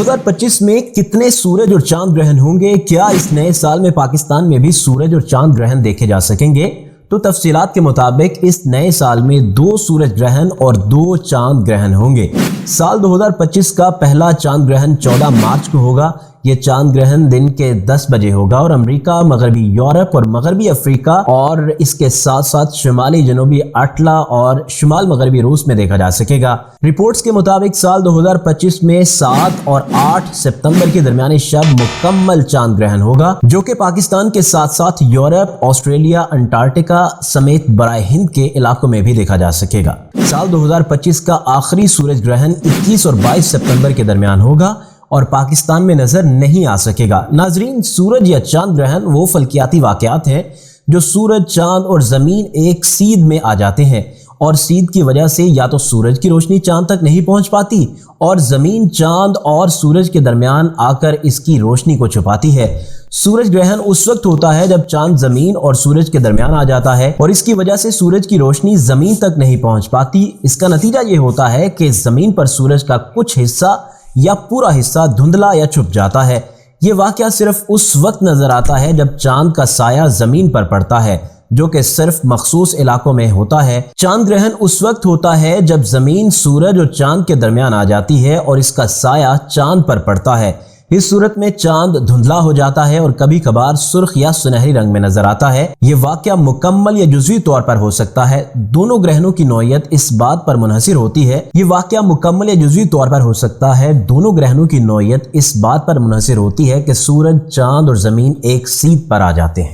2025 में कितने सूरज और चांद ग्रहण होंगे? क्या इस नए साल में पाकिस्तान में भी सूरज और चांद ग्रहण देखे जा सकेंगे? तो तफसीलात के मुताबिक इस नए साल में 2 सूरज ग्रहण और 2 चांद ग्रहण होंगे। साल 2025 का पहला चांद ग्रहण 14 मार्च को होगा। ये चांद ग्रहण दिन के 10 बजे होगा और अमेरिका, मगरबी यूरोप और मगरबी अफ्रीका और इसके साथ साथ शुमाली जनूबी अटला और शुमाल मगरबी रूस में देखा जा सकेगा। रिपोर्ट्स के मुताबिक साल 2025 में 7 और 8 सितंबर के दरमियानी शब मुकम्मल चांद ग्रहण होगा, जो कि पाकिस्तान के साथ साथ यूरोप, ऑस्ट्रेलिया, अंटार्कटिका समेत बराए हिंद के इलाकों में भी देखा जा सकेगा। साल 2025 का आखिरी सूरज ग्रहण 21 और 22 सितंबर के दरमियान होगा और पाकिस्तान में नजर नहीं आ सकेगा। नाजरीन, सूरज या चांद ग्रहण वो फल्कियाती वाकयात हैं जो सूरज, चांद और जमीन एक सीध में आ जाते हैं और सीध की वजह से या तो सूरज की रोशनी चांद तक नहीं पहुंच पाती और जमीन चांद और सूरज के दरमियान आकर इसकी रोशनी को छुपाती है। सूरज ग्रहण उस वक्त होता है जब चांद जमीन और सूरज के दरमियान आ जाता है और इसकी वजह से सूरज की रोशनी जमीन तक नहीं पहुंच पाती। इसका नतीजा ये होता है कि जमीन पर सूरज का कुछ हिस्सा या पूरा हिस्सा धुंधला या छुप जाता है। ये वाकया सिर्फ उस वक्त नजर आता है जब चांद का साया जमीन पर पड़ता है, जो कि सिर्फ मखसूस इलाकों में होता है। चांद ग्रहण उस वक्त होता है जब जमीन सूरज और चांद के दरमियान आ जाती है और इसका साया चांद पर पड़ता है। इस सूरत में चांद धुंधला हो जाता है और कभी कभार सुर्ख या सुनहरी रंग में नजर आता है। ये वाकया मुकम्मल या जुज़वी तौर पर हो सकता है। दोनों ग्रहणों की नौइयत इस बात पर मुनहसिर होती है। ये वाकया मुकम्मल या जुज़वी तौर पर हो सकता है। दोनों ग्रहणों की नौइयत इस बात पर मुनहसिर होती है कि सूरज, चांद और जमीन एक सीध पर आ जाते हैं।